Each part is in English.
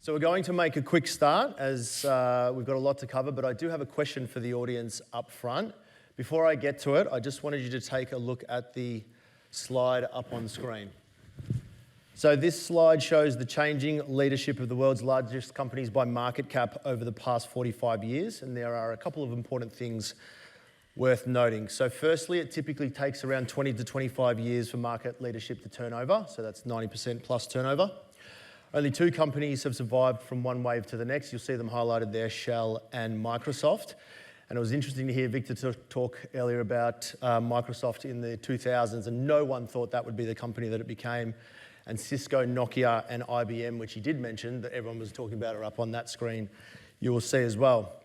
So we're going to make a quick start as we've got a lot to cover, but I do have a question for the audience up front. Before I get to it, I just wanted you to take a look at the slide up on screen. So this slide shows the changing leadership of the world's largest companies by market cap over the past 45 years, and there are a couple of important things worth noting. So firstly, it typically takes around 20 to 25 years for market leadership to turn over, so that's 90% plus turnover. Only two companies have survived from one wave to the next. You'll see them highlighted there, Shell and Microsoft. And it was interesting to hear Victor talk earlier about Microsoft in the 2000s, and no one thought that would be the company that it became. And Cisco, Nokia, and IBM, which he did mention, that everyone was talking about, are up on that screen, you will see as well.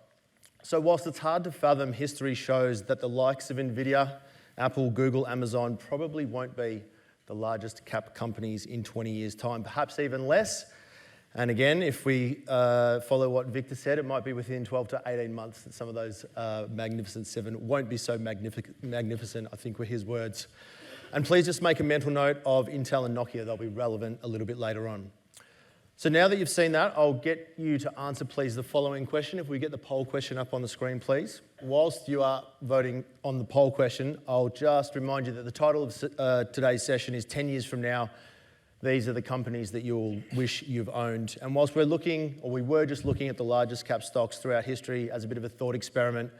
So whilst it's hard to fathom, history shows that the likes of Nvidia, Apple, Google, Amazon probably won't be the largest cap companies in 20 years' time, perhaps even less. And again, if we follow what Victor said, it might be within 12 to 18 months that some of those magnificent seven won't be so magnificent, I think were his words. And please just make a mental note of Intel and Nokia. They'll be relevant a little bit later on. So now that you've seen that, I'll get you to answer, please, the following question. If we get the poll question up on the screen, please. Whilst you are voting on the poll question, I'll just remind you that the title of today's session is 10 years from now, these are the companies that you'll wish you've owned. And whilst we were just looking at the largest cap stocks throughout history as a bit of a thought experiment,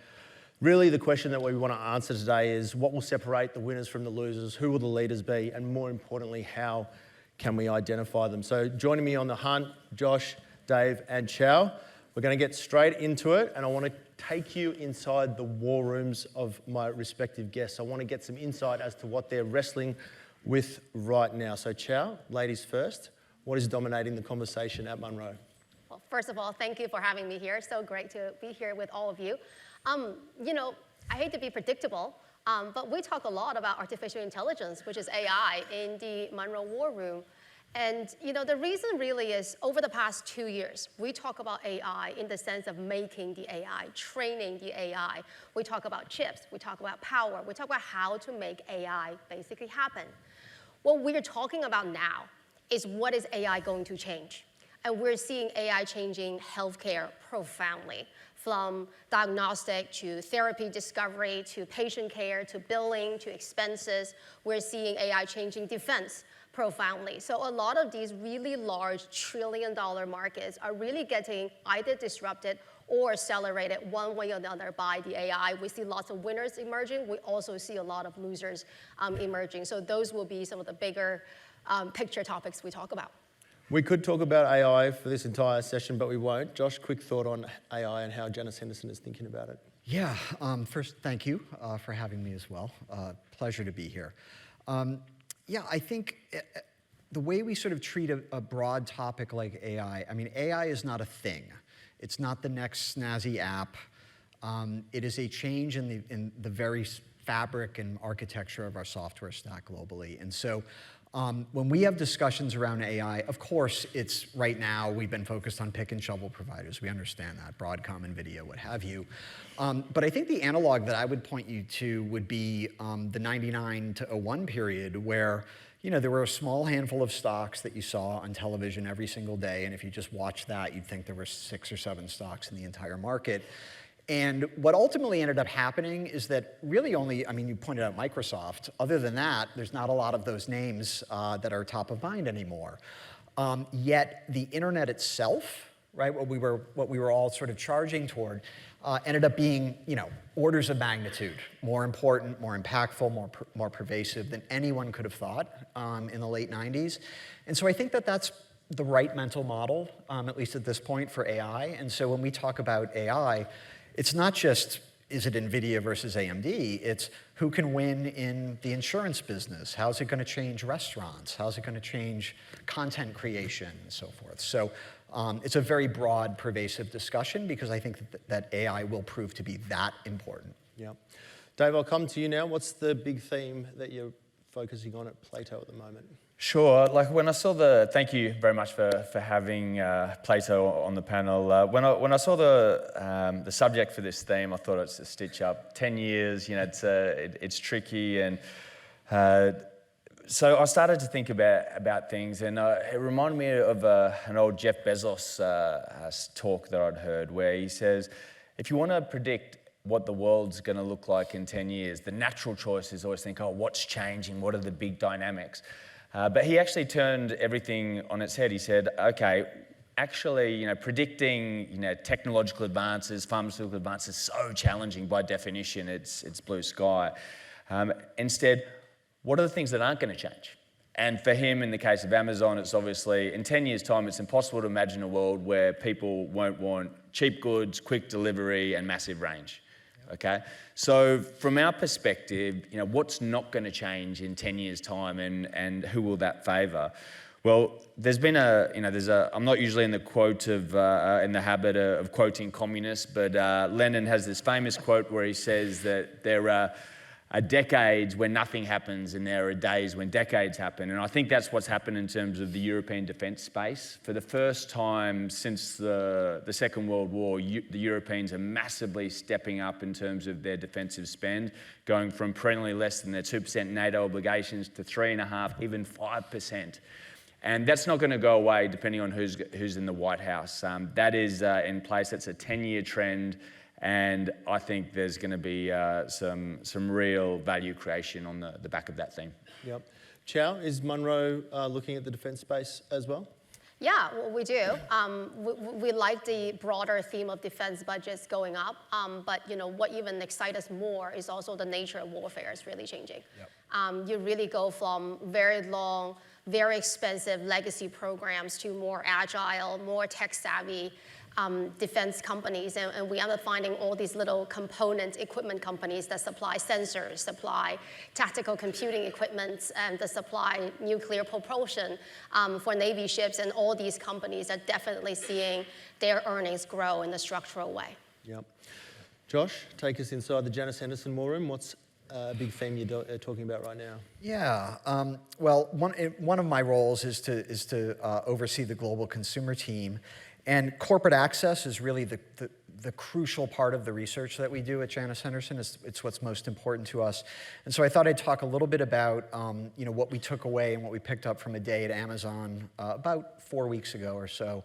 really the question that we want to answer today is what will separate the winners from the losers, who will the leaders be, and more importantly, how can we identify them? So joining me on the hunt, Josh, Dave, and Qiao. We're going to get straight into it, and I want to take you inside the war rooms of my respective guests. I want to get some insight as to what they're wrestling with right now. So Qiao, ladies first, what is dominating the conversation at Munro? Well, first of all, thank you for having me here. So great to be here with all of you. You know, I hate to be predictable, but we talk a lot about artificial intelligence, which is AI, in the Munro War Room. And you know, the reason really is over the past 2 years, we talk about AI in the sense of making the AI, training the AI. We talk about chips, we talk about power, we talk about how to make AI basically happen. What we're talking about now is what is AI going to change? And we're seeing AI changing healthcare profoundly, from diagnostic to therapy discovery to patient care to billing to expenses. We're seeing AI changing defense profoundly. So a lot of these really large trillion-dollar markets are really getting either disrupted or accelerated one way or another by the AI. We see lots of winners emerging. We also see a lot of losers emerging. So those will be some of the bigger picture topics we talk about. We could talk about AI for this entire session, but we won't. Josh, quick thought on AI and how Janice Henderson is thinking about it. Yeah, first, thank you for having me as well. Pleasure to be here. Yeah, I think the way we sort of treat a broad topic like AI, I mean, AI is not a thing. It's not the next snazzy app. It is a change in the very fabric and architecture of our software stack globally. And so when we have discussions around AI, of course, it's right now we've been focused on pick and shovel providers. We understand that, Broadcom, Nvidia, what have you. But I think the analog that I would point you to would be the 99 to 01 period where there were a small handful of stocks that you saw on television every single day. And if you just watched that, you'd think there were 6 or 7 stocks in the entire market. And what ultimately ended up happening is that really only, I mean, you pointed out Microsoft. Other than that, there's not a lot of those names that are top of mind anymore. Yet the internet itself, right, what we were all sort of charging toward, ended up being, orders of magnitude more important, more impactful, more pervasive than anyone could have thought in the late 90s. And so I think that that's the right mental model, at least at this point, for AI. And so when we talk about AI, it's not just, is it Nvidia versus AMD? It's who can win in the insurance business? How's it going to change restaurants? How's it going to change content creation and so forth? So it's a very broad, pervasive discussion because I think that AI will prove to be that important. Yeah. Dave, I'll come to you now. What's the big theme that you're focusing on at Plato at the moment? Sure. Like when I saw thank you very much for having Plato on the panel. When I saw the subject for this theme, I thought it's a stitch up. 10 years, it's tricky and So I started to think about things, and it reminded me of an old Jeff Bezos talk that I'd heard, where he says, if you want to predict what the world's going to look like in 10 years, the natural choice is always think, oh, what's changing? What are the big dynamics? But he actually turned everything on its head. He said, okay, actually, predicting, technological advances, pharmaceutical advances is so challenging by definition. It's blue sky. Instead, what are the things that aren't going to change? And for him, in the case of Amazon, it's obviously, in 10 years' time, it's impossible to imagine a world where people won't want cheap goods, quick delivery, and massive range. Okay, so from our perspective, what's not going to change in 10 years' time, and who will that favour? Well, there's been I'm not usually in the in the habit of quoting communists, but Lenin has this famous quote where he says that there are decades when nothing happens, and there are days when decades happen. And I think that's what's happened in terms of the European defence space. For the first time since the Second World War, the Europeans are massively stepping up in terms of their defensive spend, going from perennially less than their 2% NATO obligations to 3.5%, even 5%. And that's not going to go away depending on who's in the White House. That is in place. That's a 10-year trend. And I think there's going to be some real value creation on the back of that theme. Yep. Qiao, is Munro looking at the defence space as well? Yeah, well, we do. We like the broader theme of defense budgets going up, but what even excites us more is also the nature of warfare is really changing. Yep. You really go from very long, very expensive legacy programs to more agile, more tech-savvy defense companies, and we end up finding all these little component equipment companies that supply sensors, supply tactical computing equipment, and that supply nuclear propulsion for Navy ships, and all these companies are definitely seeing their earnings grow in a structural way. Yep. Josh, take us inside the Janice Henderson War Room. What's a big theme you're talking about right now? Yeah, well, one of my roles is to oversee the global consumer team. And corporate access is really the crucial part of the research that we do at Janus Henderson. It's what's most important to us. And so I thought I'd talk a little bit about what we took away and what we picked up from a day at Amazon about 4 weeks ago or so.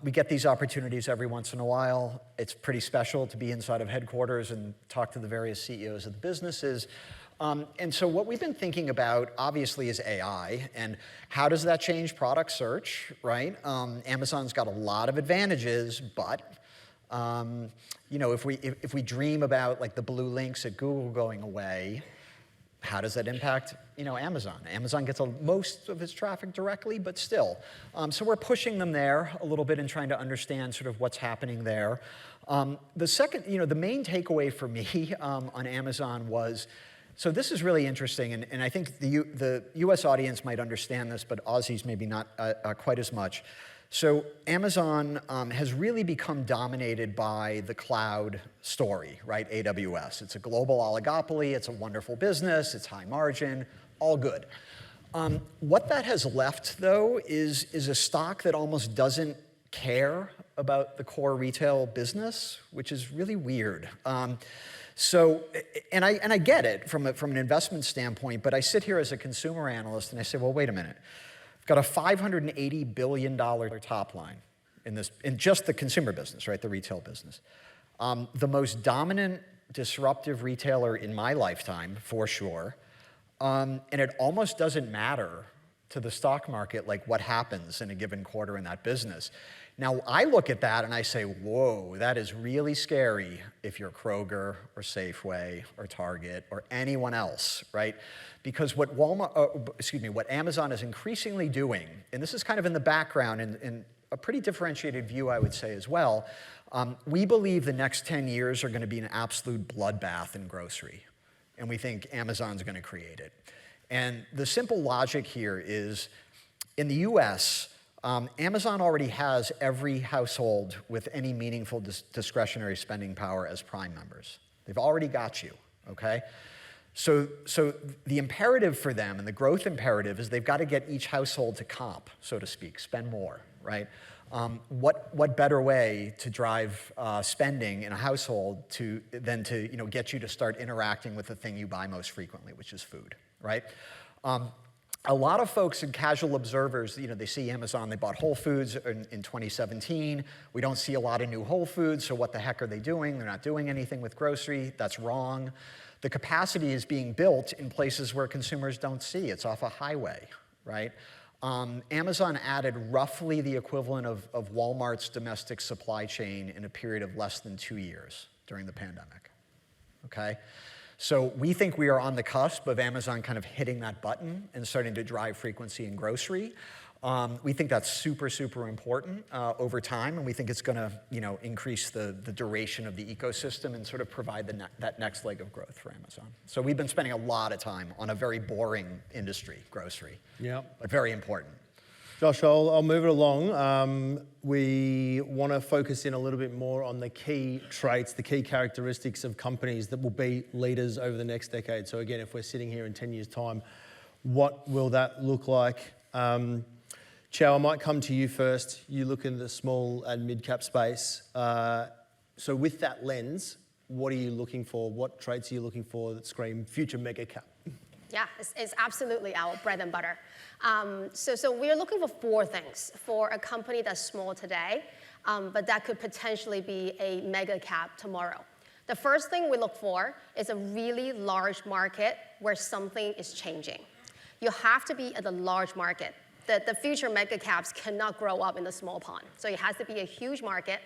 We get these opportunities every once in a while. It's pretty special to be inside of headquarters and talk to the various CEOs of the businesses. And so what we've been thinking about, obviously, is AI, and how does that change product search, right? Amazon's got a lot of advantages, but if we dream about like the blue links at Google going away, how does that impact Amazon? Amazon gets most of its traffic directly, but still. So we're pushing them there a little bit and trying to understand sort of what's happening there. The main takeaway for me on Amazon was, so this is really interesting, and I think the US audience might understand this, but Aussies maybe not quite as much. So Amazon has really become dominated by the cloud story, right? AWS. It's a global oligopoly, it's a wonderful business, it's high margin, all good. What that has left, though, is a stock that almost doesn't care about the core retail business, which is really weird. And I get it from an investment standpoint, but I sit here as a consumer analyst and I say, well, wait a minute. I've got a $580 billion top line in just the consumer business, right, the retail business. The most dominant disruptive retailer in my lifetime, for sure. And it almost doesn't matter to the stock market like what happens in a given quarter in that business. Now, I look at that and I say, whoa, that is really scary if you're Kroger or Safeway or Target or anyone else, right? Because what Amazon is increasingly doing, and this is kind of in the background in a pretty differentiated view, I would say as well, we believe the next 10 years are going to be an absolute bloodbath in grocery. And we think Amazon's going to create it. And the simple logic here is, in the US, Amazon already has every household with any meaningful discretionary spending power as Prime members. They've already got you, okay? So the imperative for them, and the growth imperative, is they've got to get each household to comp, so to speak, spend more, right? What better way to drive spending in a household than to get you to start interacting with the thing you buy most frequently, which is food, right? a lot of folks and casual observers, they see Amazon, they bought Whole Foods in 2017. We don't see a lot of new Whole Foods, so what the heck are they doing? They're not doing anything with grocery. That's wrong. The capacity is being built in places where consumers don't see. It's off a highway, right? Amazon added roughly the equivalent of Walmart's domestic supply chain in a period of less than 2 years during the pandemic, okay? So we think we are on the cusp of Amazon kind of hitting that button and starting to drive frequency in grocery. We think that's super, super important over time, and we think it's going to, increase the duration of the ecosystem and sort of provide that next leg of growth for Amazon. So we've been spending a lot of time on a very boring industry, grocery. Yeah. But very important. Josh, I'll move it along. We want to focus in a little bit more on the key traits, the key characteristics of companies that will be leaders over the next decade. So again, if we're sitting here in 10 years' time, what will that look like? Qiao, I might come to you first. You look in the small and mid-cap space. So with that lens, what are you looking for? What traits are you looking for that scream future mega cap? Yeah, it's absolutely our bread and butter. So we're looking for 4 things for a company that's small today, but that could potentially be a mega cap tomorrow. The first thing we look for is a really large market where something is changing. You have to be at a large market. The future mega caps cannot grow up in a small pond. So it has to be a huge market.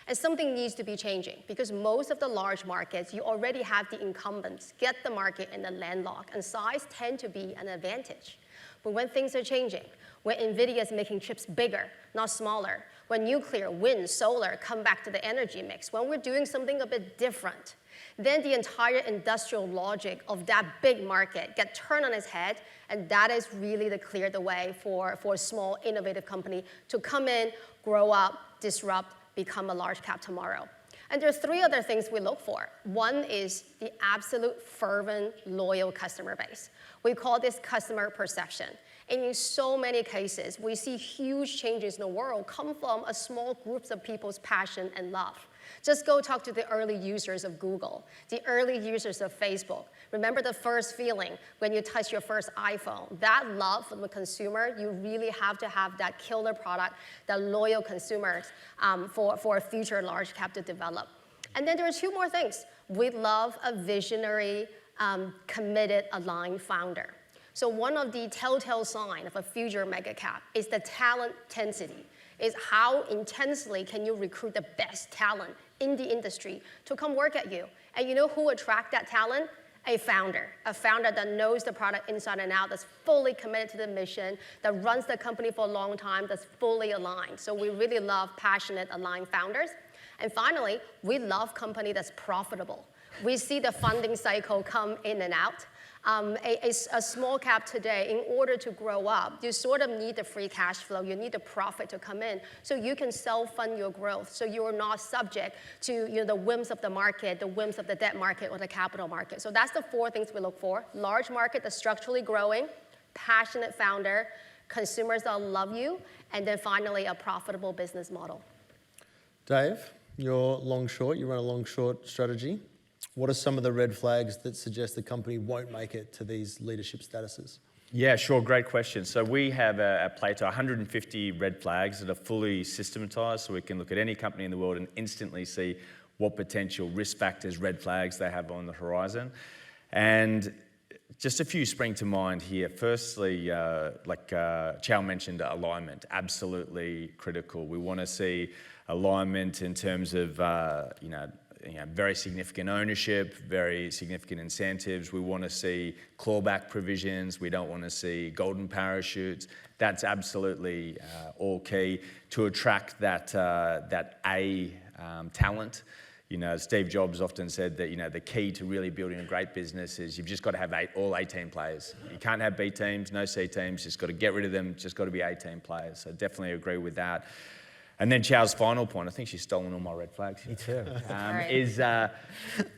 And something needs to be changing because most of the large markets, you already have the incumbents get the market in the landlocked, and size tend to be an advantage. But when things are changing, when Nvidia is making chips bigger, not smaller, when nuclear, wind, solar come back to the energy mix, when we're doing something a bit different, then the entire industrial logic of that big market get turned on its head, and that is really clear the way for a small, innovative company to come in, grow up, disrupt, become a large cap tomorrow. And there are 3 other things we look for. One is the absolute fervent, loyal customer base. We call this customer perception. And in so many cases, we see huge changes in the world come from a small group of people's passion and love. Just go talk to the early users of Google, the early users of Facebook. Remember the first feeling when you touch your first iPhone. That love from the consumer, you really have to have that killer product, that loyal consumers for a future large cap to develop. And then there are 2 more things. We love a visionary, committed, aligned founder. So one of the telltale signs of a future mega cap is the talent density. Is how intensely can you recruit the best talent in the industry to come work at you. And you know who attracts that talent? A founder that knows the product inside and out, that's fully committed to the mission, that runs the company for a long time, that's fully aligned. So we really love passionate, aligned founders. And finally, we love company that's profitable. We see the funding cycle come in and out. A small cap today, in order to grow up, you sort of need the free cash flow. You need the profit to come in so you can self-fund your growth. So you are not subject to the whims of the market, the whims of the debt market or the capital market. So that's the 4 things we look for. Large market that's structurally growing, passionate founder, consumers that love you, and then finally a profitable business model. Dave, you're long short. You run a long short strategy. What are some of the red flags that suggest the company won't make it to these leadership statuses? Yeah, sure, great question. So we have at Plato 150 red flags that are fully systematized, so we can look at any company in the world and instantly see what potential risk factors, red flags they have on the horizon. And just a few spring to mind here. Firstly, like Qiao mentioned, alignment, absolutely critical. We want to see alignment in terms of, very significant ownership, very significant incentives. We want to see clawback provisions. We don't want to see golden parachutes. That's absolutely all key to attract that talent. Steve Jobs often said that the key to really building a great business is you've just got to have all 18 players. You can't have B teams, no C teams. Just got to get rid of them. Just got to be 18 players. So definitely agree with that. And then Qiao's final point, I think she's stolen all my red flags. Me too.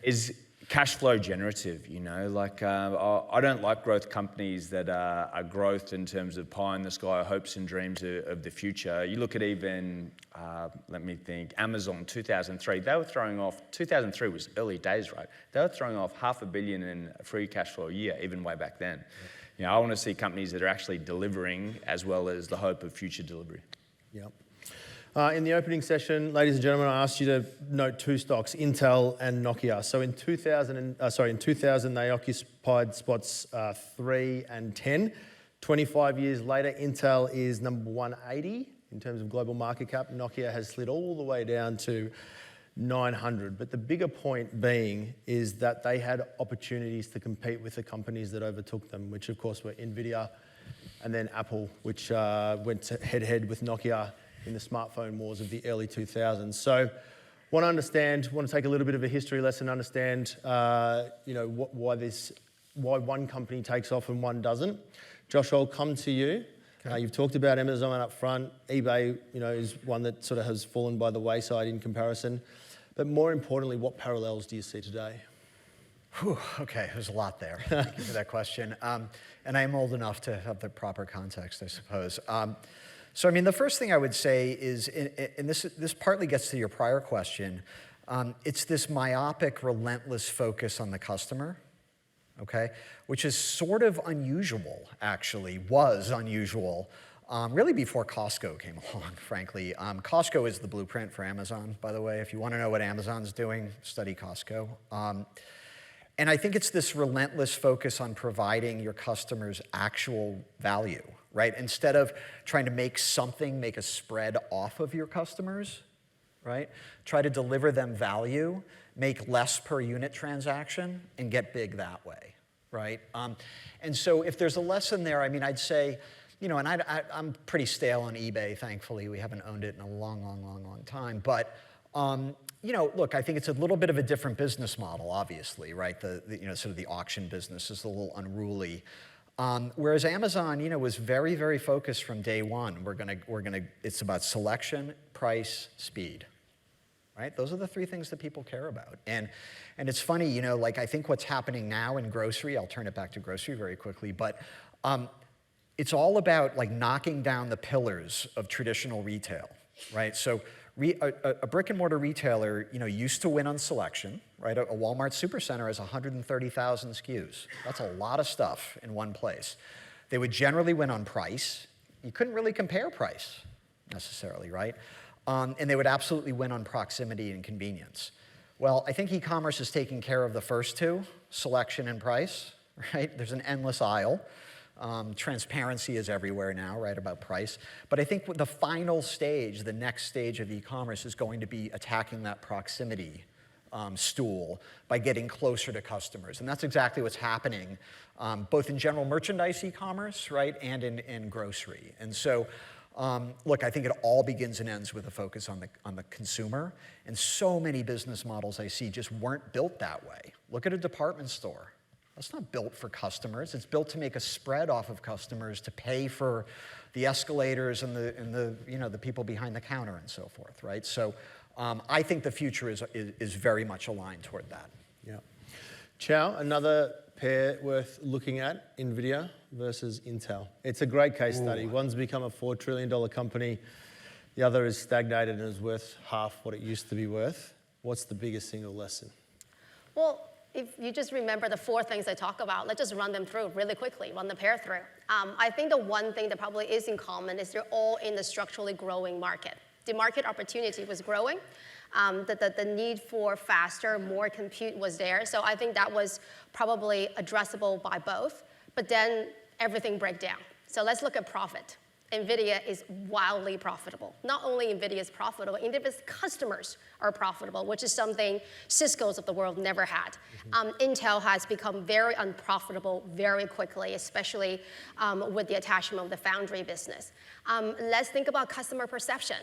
Is cash flow generative, I don't like growth companies that are growth in terms of pie in the sky, hopes and dreams of the future. You look at even, let me think, Amazon 2003, they were throwing off, 2003 was early days, right? They were throwing off $500 million in free cash flow a year, even way back then. I want to see companies that are actually delivering as well as the hope of future delivery. Yep. In the opening session, ladies and gentlemen, I asked you to note two stocks, Intel and Nokia. So in 2000, they occupied spots 3 and 10. 25 years later, Intel is number 180 in terms of global market cap. Nokia has slid all the way down to 900. But the bigger point being is that they had opportunities to compete with the companies that overtook them, which of course were Nvidia and then Apple, which went head-to-head with Nokia in the smartphone wars of the early 2000s. So want to take a little bit of a history lesson, understand why one company takes off and one doesn't. Josh, I'll come to you. Okay. You've talked about Amazon up front. eBay, is one that sort of has fallen by the wayside in comparison. But more importantly, what parallels do you see today? Whew, okay, there's a lot there. Thank you for that question. And I'm old enough to have the proper context, I suppose. So, the first thing I would say is, and this partly gets to your prior question, it's this myopic, relentless focus on the customer, okay, which is sort of unusual, actually, was unusual, really before Costco came along, frankly. Costco is the blueprint for Amazon, by the way. If you want to know what Amazon's doing, study Costco. And I think it's this relentless focus on providing your customers actual value, right? Instead of trying to make a spread off of your customers, right? Try to deliver them value, make less per unit transaction, and get big that way, right? And so if there's a lesson there, I'd say, and I'm pretty stale on eBay, thankfully. We haven't owned it in a long time. But, look, I think it's a little bit of a different business model, obviously, right? Sort of the auction business is a little unruly. Whereas Amazon, was very, very focused from day one. It's about selection, price, speed, right? Those are the three things that people care about. And it's funny, I think what's happening now in grocery, I'll turn it back to grocery very quickly, but it's all about knocking down the pillars of traditional retail, right? So a brick and mortar retailer, used to win on selection, right? A Walmart Supercenter has 130,000 SKUs. That's a lot of stuff in one place. They would generally win on price. You couldn't really compare price necessarily, right? And they would absolutely win on proximity and convenience. Well, I think e-commerce is taking care of the first two, selection and price, right? There's an endless aisle. Transparency is everywhere now, right, about price. But I think the final stage, the next stage of e-commerce is going to be attacking that proximity stool by getting closer to customers. And that's exactly what's happening, both in general merchandise e-commerce, right, and in grocery. And so, look, I think it all begins and ends with a focus on the consumer. And so many business models I see just weren't built that way. Look at a department store. That's not built for customers. It's built to make a spread off of customers to pay for the escalators and the people behind the counter and so forth, right? So I think the future is very much aligned toward that. Yeah. Qiao, another pair worth looking at, Nvidia versus Intel. It's a great case study. One's become a $4 trillion company. The other is stagnated and is worth half what it used to be worth. What's the biggest single lesson? Well, if you just remember the 4 things I talk about, let's just run them through really quickly, run the pair through. I think the one thing that probably is in common is they're all in the structurally growing market. The market opportunity was growing. The need for faster, more compute was there. So I think that was probably addressable by both. But then everything break down. So let's look at profit. Nvidia is wildly profitable. Not only Nvidia is profitable, Nvidia's customers are profitable, which is something Cisco's of the world never had. Intel has become very unprofitable very quickly, especially with the attachment of the foundry business. Let's think about customer perception.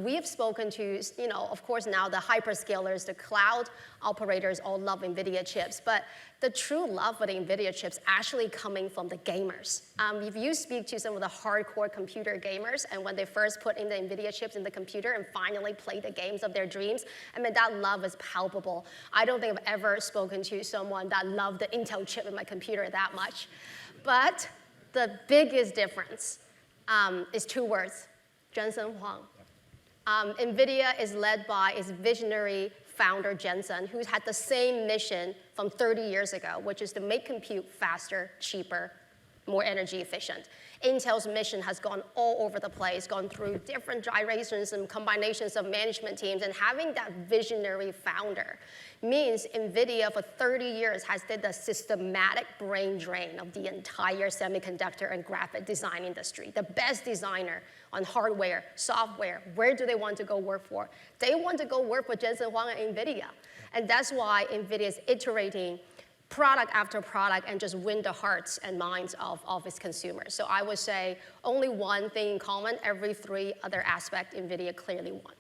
We have spoken to, of course, now the hyperscalers, the cloud operators all love NVIDIA chips, but the true love for the NVIDIA chips actually coming from the gamers. If you speak to some of the hardcore computer gamers, and when they first put in the NVIDIA chips in the computer and finally play the games of their dreams, that love is palpable. I don't think I've ever spoken to someone that loved the Intel chip in my computer that much. But the biggest difference is 2 words, Jensen Huang. NVIDIA is led by its visionary founder, Jensen, who's had the same mission from 30 years ago, which is to make compute faster, cheaper, more energy efficient. Intel's mission has gone all over the place, gone through different gyrations and combinations of management teams, and having that visionary founder means NVIDIA for 30 years has did the systematic brain drain of the entire semiconductor and graphic design industry. The best designer on hardware, software, where do they want to go work for? They want to go work for Jensen Huang at NVIDIA. And that's why NVIDIA is iterating product after product and just win the hearts and minds of its consumers. So I would say only one thing in common, every 3 other aspects NVIDIA clearly won.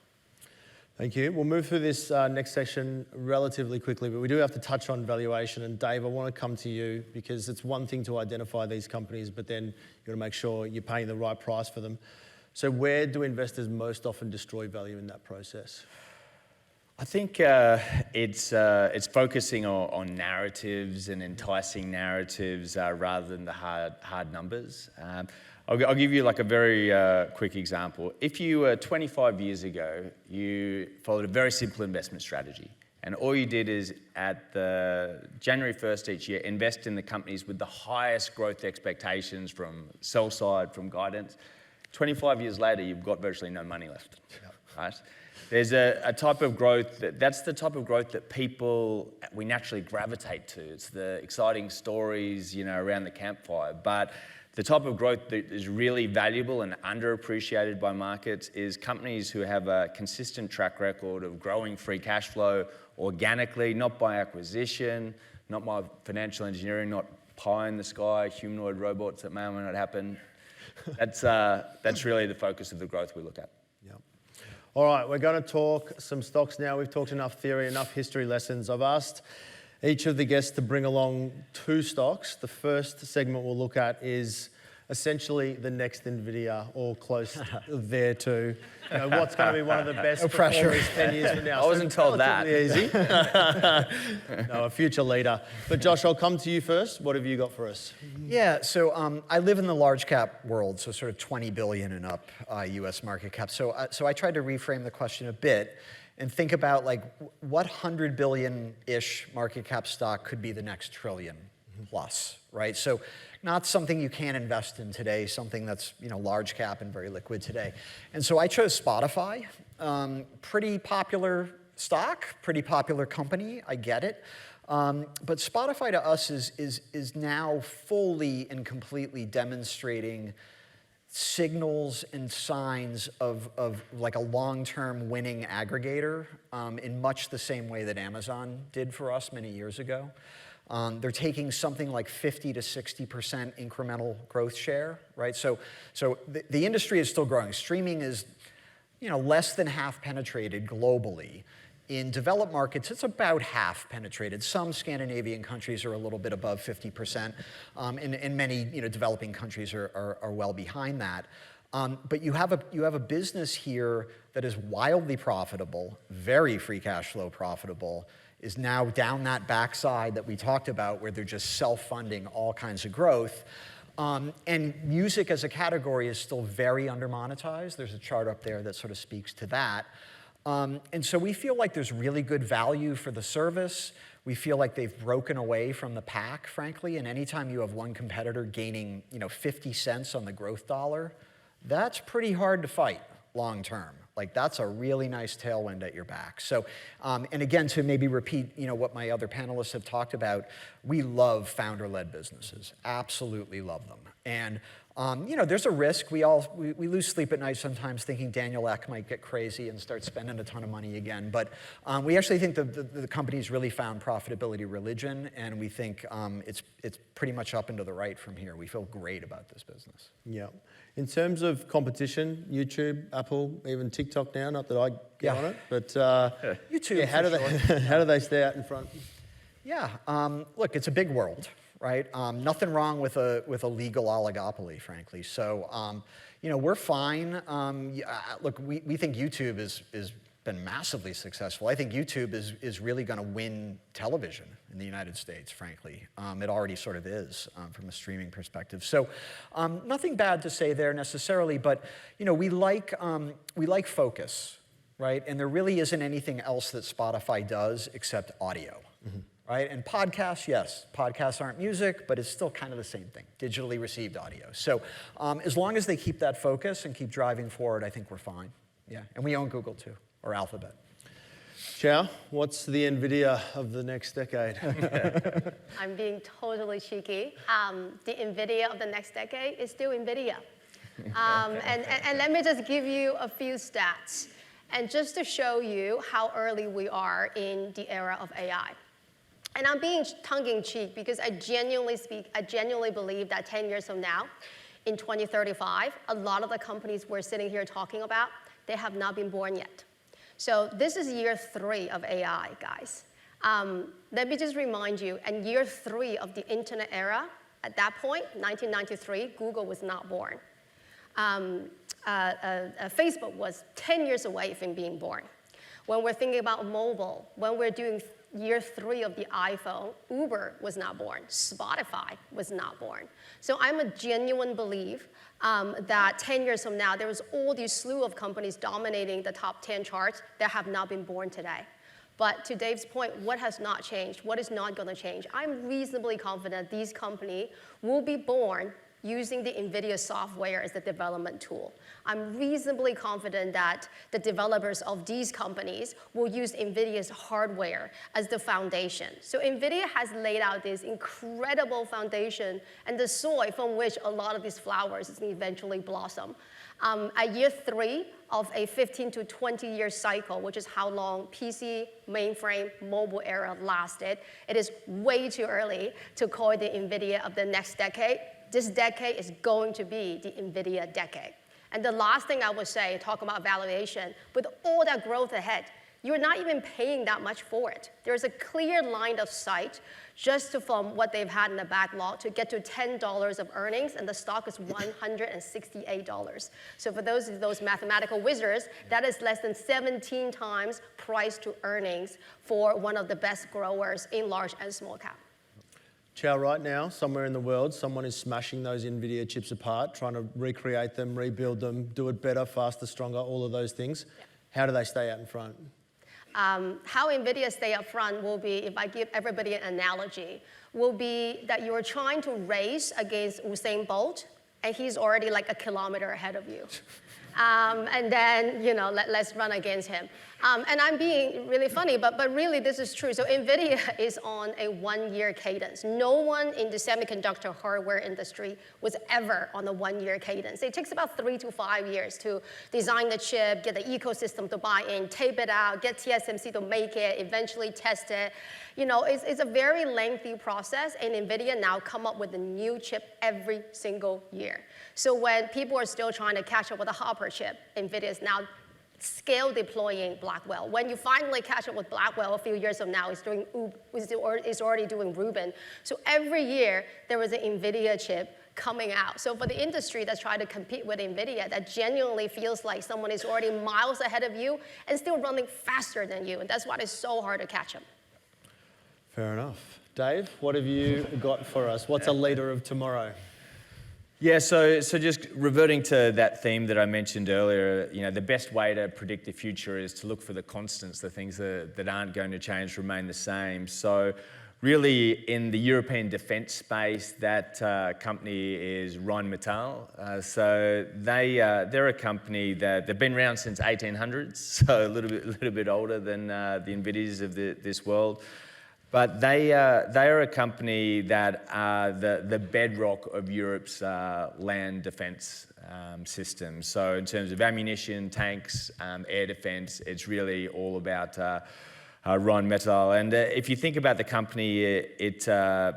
Thank you. We'll move through this next section relatively quickly, but we do have to touch on valuation. And Dave, I want to come to you because it's one thing to identify these companies, but then you've got to make sure you're paying the right price for them. So where do investors most often destroy value in that process? I think it's focusing on narratives and enticing narratives rather than the hard numbers. I'll give you like a very quick example. If you 25 years ago, you followed a very simple investment strategy, and all you did is at the January 1st each year, invest in the companies with the highest growth expectations from sell side, from guidance. 25 years later, you've got virtually no money left, right? There's a type of growth, that's the type of growth that we naturally gravitate to. It's the exciting stories, around the campfire. But the type of growth that is really valuable and underappreciated by markets is companies who have a consistent track record of growing free cash flow organically, not by acquisition, not by financial engineering, not pie in the sky, humanoid robots that may or may not happen. That's really the focus of the growth we look at. All right, we're going to talk some stocks now. We've talked enough theory, enough history lessons. I've asked each of the guests to bring along 2 stocks. The first segment we'll look at is essentially the next Nvidia, or close there too. What's going to be one of the best performers 10 years from now? I wasn't told that. Easy. No, a future leader. But Josh, I'll come to you first. What have you got for us? Yeah, so I live in the large cap world, so sort of 20 billion and up US market cap. So I tried to reframe the question a bit and think about like what 100 billion-ish market cap stock could be the next trillion plus, right? So not something you can invest in today, something that's large cap and very liquid today. And so I chose Spotify, pretty popular stock, pretty popular company, I get it. But Spotify to us is now fully and completely demonstrating signals and signs of like a long-term winning aggregator in much the same way that Amazon did for us many years ago. They're taking something like 50 to 60% incremental growth share, right? So the industry is still growing. Streaming is, less than half penetrated globally. In developed markets, it's about half penetrated. Some Scandinavian countries are a little bit above 50%, and many developing countries are well behind that. But you have a business here that is wildly profitable, very free cash flow profitable, is now down that backside that we talked about where they're just self-funding all kinds of growth. And music as a category is still very undermonetized. There's a chart up there that sort of speaks to that. And so we feel like there's really good value for the service. We feel like they've broken away from the pack, frankly. And anytime you have one competitor gaining 50 cents on the growth dollar, that's pretty hard to fight long term. Like that's a really nice tailwind at your back. So, and again, to maybe repeat, what my other panelists have talked about, we love founder-led businesses, absolutely love them. And there's a risk. We lose sleep at night sometimes thinking Daniel Ek might get crazy and start spending a ton of money again. But we actually think the company's really found profitability religion, and we think it's pretty much up and to the right from here. We feel great about this business. Yeah. In terms of competition, YouTube, Apple, even TikTok now, not that I get on it, but YouTube, how do they stay out in front? Yeah, look, it's a big world, right? Nothing wrong with a legal oligopoly, frankly. So, we're fine. Look, we think YouTube has been massively successful. I think YouTube is really going to win television in the United States, frankly. It already sort of is from a streaming perspective. So, nothing bad to say there necessarily, but we like focus, right? And there really isn't anything else that Spotify does except audio. right? And podcasts, yes, podcasts aren't music, but it's still kind of the same thing, digitally received audio. So as long as they keep that focus and keep driving forward, I think we're fine. Yeah, and we own Google too, or Alphabet. Qiao, what's the Nvidia of the next decade? I'm being totally cheeky. The Nvidia of the next decade is still Nvidia. And let me just give you a few stats, and just to show you how early we are in the era of AI. And I'm being tongue-in-cheek because I genuinely believe that 10 years from now, in 2035, a lot of the companies we're sitting here talking about, they have not been born yet. So this is year 3 of AI, guys. Let me just remind you, in year 3 of the internet era, at that point, 1993, Google was not born. Facebook was 10 years away from being born. When we're thinking about mobile, when we're doing year 3 of the iPhone, Uber was not born. Spotify was not born. So I'm a genuine belief that 10 years from now, there was all these slew of companies dominating the top 10 charts that have not been born today. But to Dave's point, what has not changed? What is not going to change? I'm reasonably confident these companies will be born using the NVIDIA software as the development tool. I'm reasonably confident that the developers of these companies will use NVIDIA's hardware as the foundation. So NVIDIA has laid out this incredible foundation and the soil from which a lot of these flowers will eventually blossom. At year 3 of a 15 to 20 year cycle, which is how long PC, mainframe, mobile era lasted, it is way too early to call it the NVIDIA of the next decade. This decade is going to be the NVIDIA decade. And the last thing I would say, talk about valuation, with all that growth ahead, you're not even paying that much for it. There's a clear line of sight just from what they've had in the backlog to get to $10 of earnings, and the stock is $168. So for those mathematical wizards, that is less than 17 times price to earnings for one of the best growers in large and small cap. Qiao, right now, somewhere in the world, someone is smashing those NVIDIA chips apart, trying to recreate them, rebuild them, do it better, faster, stronger, all of those things. Yeah. How do they stay out in front? How NVIDIA stay up front will be, if I give everybody an analogy, will be that you're trying to race against Usain Bolt, and he's already like a kilometer ahead of you. And then, let's run against him. And I'm being really funny, but really this is true. So NVIDIA is on a 1-year cadence. No one in the semiconductor hardware industry was ever on a 1-year cadence. It takes about 3 to 5 years to design the chip, get the ecosystem to buy in, tape it out, get TSMC to make it, eventually test it. It's a very lengthy process, and NVIDIA now come up with a new chip every single year. So when people are still trying to catch up with a Hopper chip, NVIDIA is now scale deploying Blackwell. When you finally catch up with Blackwell a few years from now, it's already doing Rubin. So every year, there is an NVIDIA chip coming out. So for the industry that's trying to compete with NVIDIA, that genuinely feels like someone is already miles ahead of you and still running faster than you. And that's why it's so hard to catch them. Fair enough. Dave, what have you got for us? What's a leader of tomorrow? Yeah, so just reverting to that theme that I mentioned earlier, the best way to predict the future is to look for the constants, the things that aren't going to change, remain the same. So really in the European defense space, that company is Rheinmetall. So they're a company that they've been around since 1800s, so a little bit older than the Nvidias of this world. But they are a company that are the bedrock of Europe's land defense system. So in terms of ammunition, tanks, air defense, it's really all about Rheinmetall. And if you think about the company, the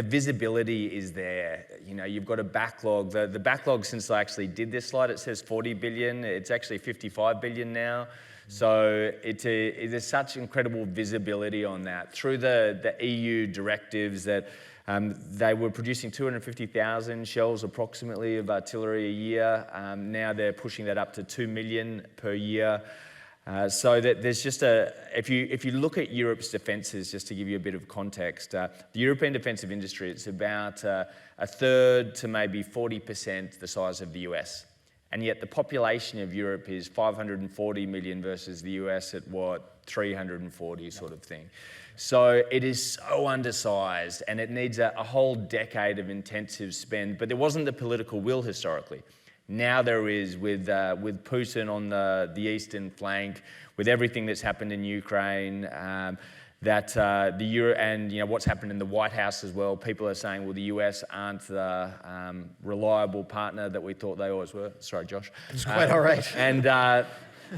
visibility is there. You've got a backlog. The backlog, since I actually did this slide, it says 40 billion. It's actually 55 billion now. So there's such incredible visibility on that. Through the EU directives that they were producing 250,000 shells approximately of artillery a year. Now they're pushing that up to 2 million per year. So that there's just if you look at Europe's defences, just to give you a bit of context, the European defensive industry, it's about a third to maybe 40% the size of the US. And yet the population of Europe is 540 million versus the US at what, 340 sort of thing. So it is so undersized, and it needs a whole decade of intensive spend, but there wasn't the political will historically. Now there is, with Putin on the eastern flank, with everything that's happened in Ukraine, the Euro, and what's happened in the White House as well. People are saying, well, the US aren't the reliable partner that we thought they always were. Sorry, Josh. It's quite all right.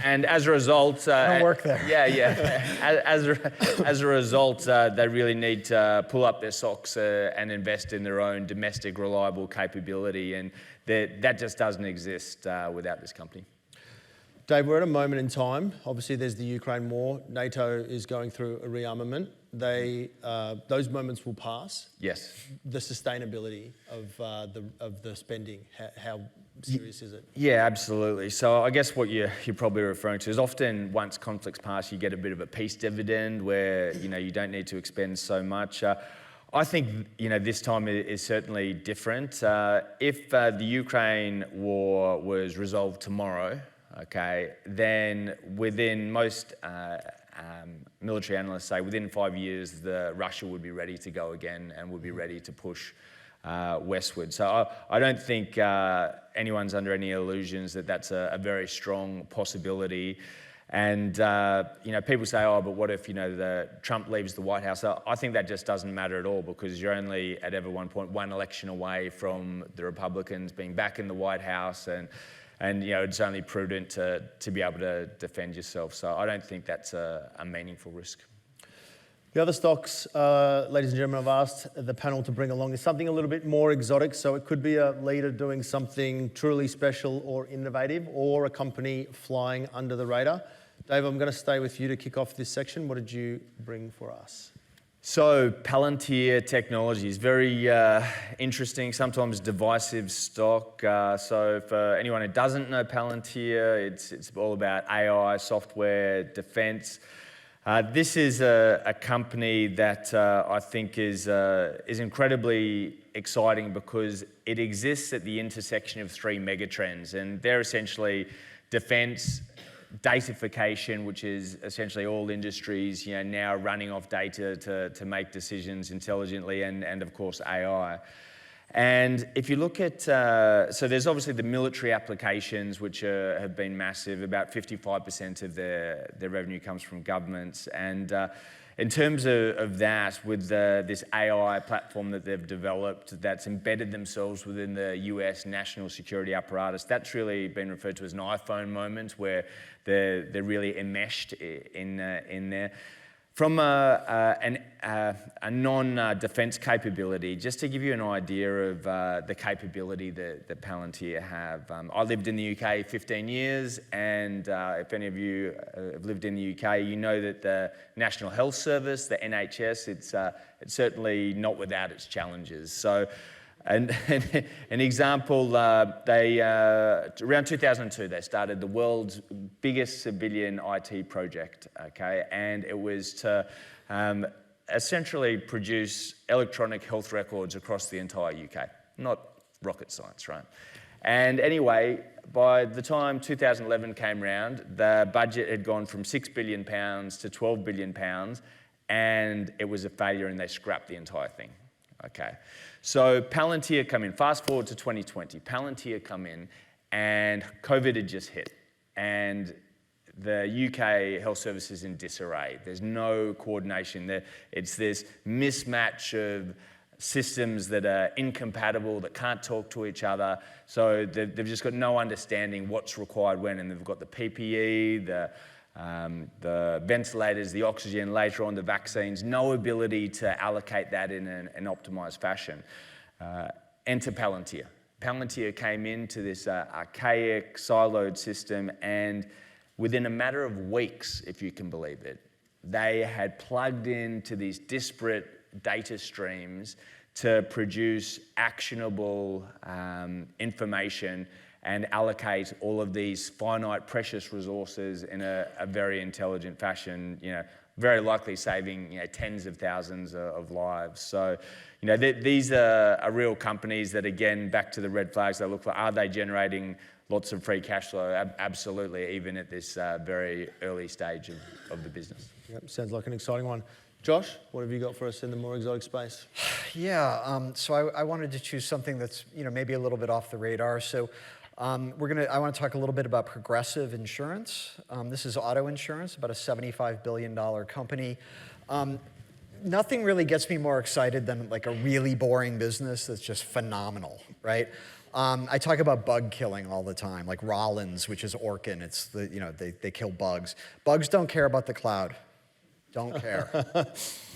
And as a result, don't work there. Yeah. As a result, they really need to pull up their socks and invest in their own domestic reliable capability, and that just doesn't exist without this company. Dave, we're at a moment in time. Obviously, there's the Ukraine war. NATO is going through a rearmament. Those moments will pass. Yes. The sustainability of the spending, how serious is it? Yeah, absolutely. So I guess what you're probably referring to is often once conflicts pass, you get a bit of a peace dividend where you don't need to expend so much. I think this time is certainly different. If the Ukraine war was resolved tomorrow, okay, then within most military analysts say within 5 years, Russia would be ready to go again and would be ready to push westward. So I don't think anyone's under any illusions that that's a very strong possibility. And people say, oh, but what if Trump leaves the White House? I think that just doesn't matter at all, because you're only at ever one point one election away from the Republicans being back in the White House, and it's only prudent to be able to defend yourself. So I don't think that's a meaningful risk. The other stocks, ladies and gentlemen, I've asked the panel to bring along is something a little bit more exotic. So it could be a leader doing something truly special or innovative, or a company flying under the radar. Dave, I'm going to stay with you to kick off this section. What did you bring for us? So Palantir Technology is very interesting, sometimes divisive stock. So for anyone who doesn't know Palantir, it's all about AI, software, defense. This is a company that I think is incredibly exciting because it exists at the intersection of three megatrends, and they're essentially defense, datafication, which is essentially all industries now running off data to make decisions intelligently, and of course AI. And if you look at, so there's obviously the military applications, which have been massive. About 55% of their revenue comes from governments. And in terms of that, with this AI platform that they've developed that's embedded themselves within the US national security apparatus, that's really been referred to as an iPhone moment, where they're really enmeshed in there. From a non-defense capability, just to give you an idea of the capability that Palantir have. I lived in the UK 15 years, and if any of you have lived in the UK, you know that the National Health Service, the NHS, it's certainly not without its challenges. So, an example, they around 2002 they started the world's biggest civilian IT project, okay, and it was to essentially produce electronic health records across the entire UK. Not rocket science, right? And anyway, by the time 2011 came around, the budget had gone from £6 billion to £12 billion, and it was a failure, and they scrapped the entire thing. Okay, so Palantir come in. Fast forward to 2020. Palantir come in, and COVID had just hit, and the UK health service is in disarray. There's no coordination. It's this mismatch of systems that are incompatible, that can't talk to each other. So they've just got no understanding what's required when, and they've got the PPE, the ventilators, the oxygen, later on the vaccines, no ability to allocate that in an optimized fashion. Enter Palantir. Palantir came into this archaic, siloed system, and within a matter of weeks, if you can believe it, they had plugged into these disparate data streams to produce actionable information and allocate all of these finite, precious resources in a very intelligent fashion, very likely saving tens of thousands of lives. So, these are real companies that, again, back to the red flags they look for. Are they generating lots of free cash flow, absolutely, even at this very early stage of the business. Yep, sounds like an exciting one. Josh, what have you got for us in the more exotic space? Yeah, so I wanted to choose something that's maybe a little bit off the radar. So I want to talk a little bit about Progressive Insurance. This is auto insurance, about a $75 billion company. Nothing really gets me more excited than like a really boring business that's just phenomenal, right? I talk about bug killing all the time, like Rollins, which is Orkin. It's they kill bugs. Bugs don't care about the cloud. Don't care,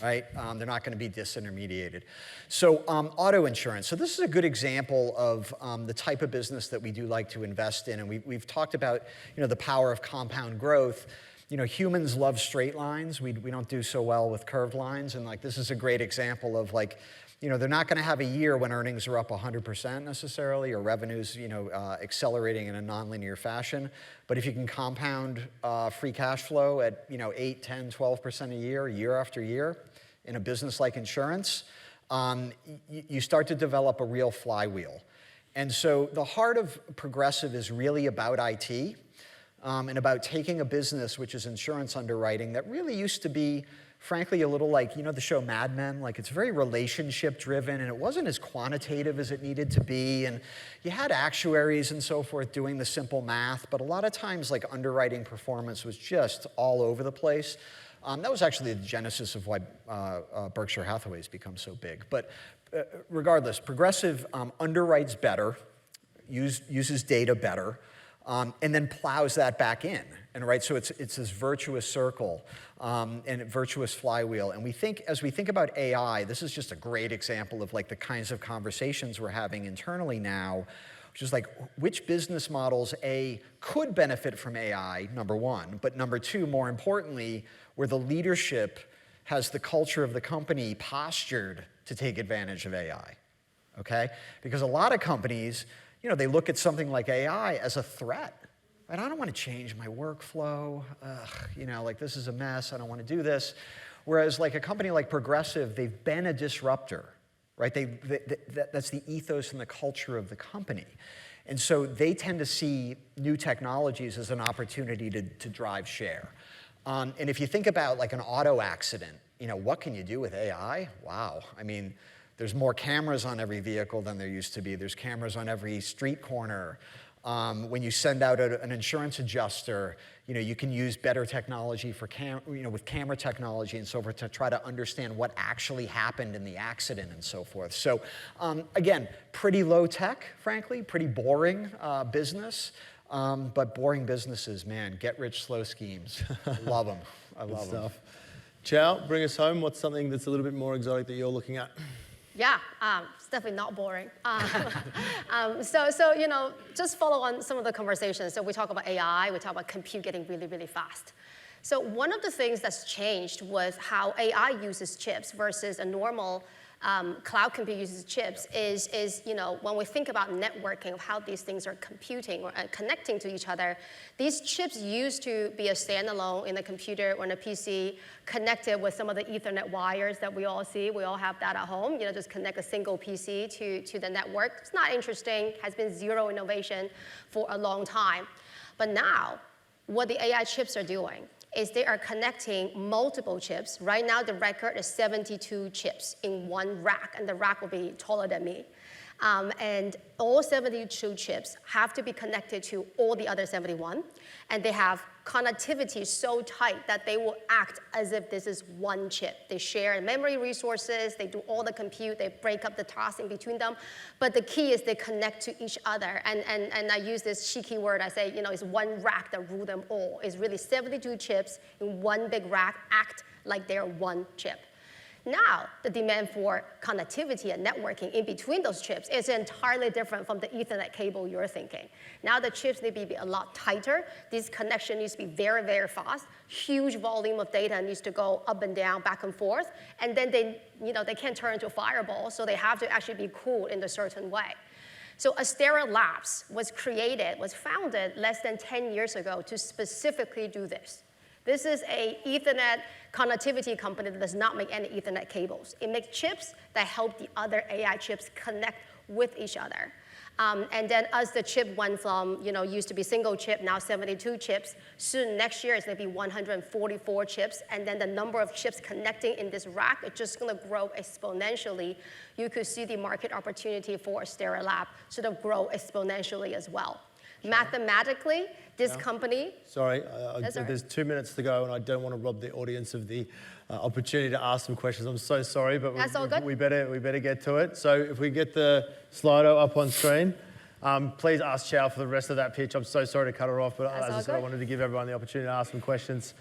right? They're not going to be disintermediated. So auto insurance. So this is a good example of the type of business that we do like to invest in. And we've talked about the power of compound growth. Humans love straight lines. We don't do so well with curved lines. And like this is a great example of like, they're not going to have a year when earnings are up 100% necessarily, or revenues, accelerating in a nonlinear fashion. But if you can compound free cash flow at 8, 10, 12% a year after year, in a business like insurance, you start to develop a real flywheel. And so the heart of Progressive is really about IT. And about taking a business, which is insurance underwriting, that really used to be, frankly, a little like, the show Mad Men? Like, it's very relationship-driven, and it wasn't as quantitative as it needed to be. And you had actuaries and so forth doing the simple math, but a lot of times, like, underwriting performance was just all over the place. That was actually the genesis of why Berkshire Hathaway's become so big. But regardless, Progressive underwrites better, uses data better, and then plows that back in, and right, so it's this virtuous circle and a virtuous flywheel. And as we think about AI, this is just a great example of like the kinds of conversations we're having internally now, which is like which business models could benefit from AI, number one, but number two, more importantly, where the leadership has the culture of the company postured to take advantage of AI. Okay, because a lot of companies, they look at something like AI as a threat. Right? I don't want to change my workflow. Like this is a mess. I don't want to do this. Whereas like a company like Progressive, they've been a disruptor, right? That's the ethos and the culture of the company. And so they tend to see new technologies as an opportunity to drive share. And if you think about like an auto accident, what can you do with AI? Wow. I mean, there's more cameras on every vehicle than there used to be. There's cameras on every street corner. When you send out an insurance adjuster, you can use better technology for with camera technology and so forth to try to understand what actually happened in the accident and so forth. So again, pretty low tech, frankly, pretty boring business. But boring businesses, man, get rich slow schemes. I love them. I love them. Qiao, bring us home. What's something that's a little bit more exotic that you're looking at? Yeah, it's definitely not boring. So just follow on some of the conversations. So we talk about AI, we talk about compute getting really, really fast. So one of the things that's changed was how AI uses chips versus a normal cloud compute uses chips is when we think about networking of how these things are computing or connecting to each other, these chips used to be a standalone in a computer or in a PC connected with some of the Ethernet wires that we all see. We all have that at home. Just connect a single PC to the network. It's not interesting. Has been zero innovation for a long time. But now, what the AI chips are doing is they are connecting multiple chips. Right now, the record is 72 chips in one rack, and the rack will be taller than me. And all 72 chips have to be connected to all the other 71, and they have connectivity so tight that they will act as if this is one chip. They share memory resources, they do all the compute, they break up the tasks in between them, but the key is they connect to each other. And I use this cheeky word, I say, it's one rack that rule them all. It's really 72 chips in one big rack act like they're one chip. Now, the demand for connectivity and networking in between those chips is entirely different from the Ethernet cable you're thinking. Now the chips need to be a lot tighter. This connection needs to be very, very fast. Huge volume of data needs to go up and down, back and forth. And then they can't turn into a fireball, so they have to actually be cooled in a certain way. So Astera Labs was founded less than 10 years ago to specifically do this. This is a Ethernet connectivity company that does not make any Ethernet cables. It makes chips that help the other AI chips connect with each other. And then as the chip went from, used to be single chip, now 72 chips, soon next year it's going to be 144 chips. And then the number of chips connecting in this rack is just going to grow exponentially. You could see the market opportunity for Astera Lab sort of grow exponentially as well. Mathematically, this company... Sorry, there's 2 minutes to go, and I don't want to rob the audience of the opportunity to ask some questions. I'm so sorry, but That's all good. we better get to it. So if we get the Slido up on screen, please ask Qiao for the rest of that pitch. I'm so sorry to cut her off, but as I said, I wanted to give everyone the opportunity to ask some questions.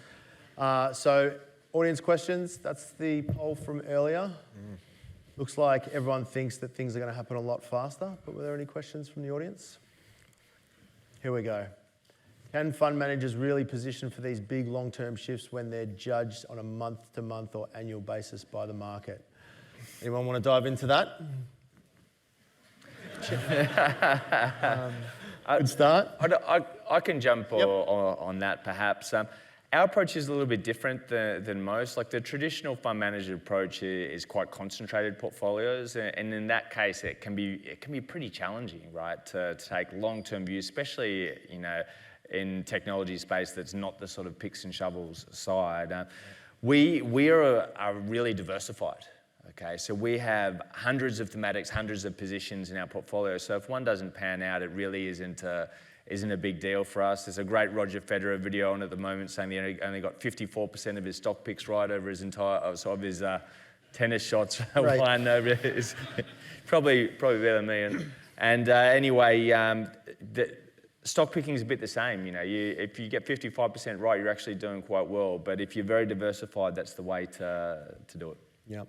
So audience questions, that's the poll from earlier. Looks like everyone thinks that things are going to happen a lot faster, but were there any questions from the audience? Here we go. Can fund managers really position for these big long-term shifts when they're judged on a month-to-month or annual basis by the market? Anyone want to dive into that? Good start. I can jump on that perhaps. Our approach is a little bit different than most. Like the traditional fund manager approach is quite concentrated portfolios, and in that case, it can be pretty challenging, right, to take long-term views, especially in technology space that's not the sort of picks and shovels side. We are really diversified. Okay, so we have hundreds of thematics, hundreds of positions in our portfolio. So if one doesn't pan out, it really isn't a big deal for us. There's a great Roger Federer video on at the moment saying he only got 54% of his stock picks right over his of his tennis shots. Right. One over his, probably better than me. And anyway, the stock picking is a bit the same. If you get 55% right, you're actually doing quite well. But if you're very diversified, that's the way to do it. Yeah.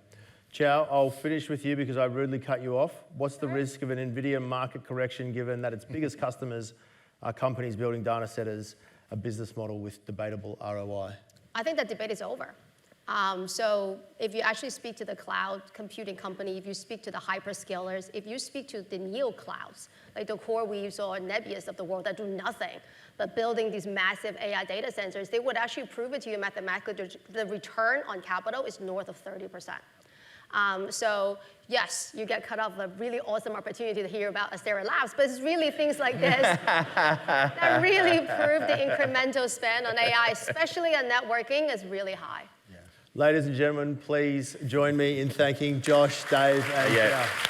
Qiao, I'll finish with you because I rudely cut you off. What's the risk of an Nvidia market correction given that its biggest customers are companies building data centers, a business model with debatable ROI? I think that debate is over. So if you actually speak to the cloud computing company, if you speak to the hyperscalers, if you speak to the neo clouds, like the CoreWeaves or Nebius of the world that do nothing but building these massive AI data centers, they would actually prove it to you mathematically. The return on capital is north of 30%. So yes, you get cut off a really awesome opportunity to hear about Astera Labs, but it's really things like this that really prove the incremental spend on AI, especially on networking, is really high. Yeah. Ladies and gentlemen, please join me in thanking Josh, Dave, and Qiao.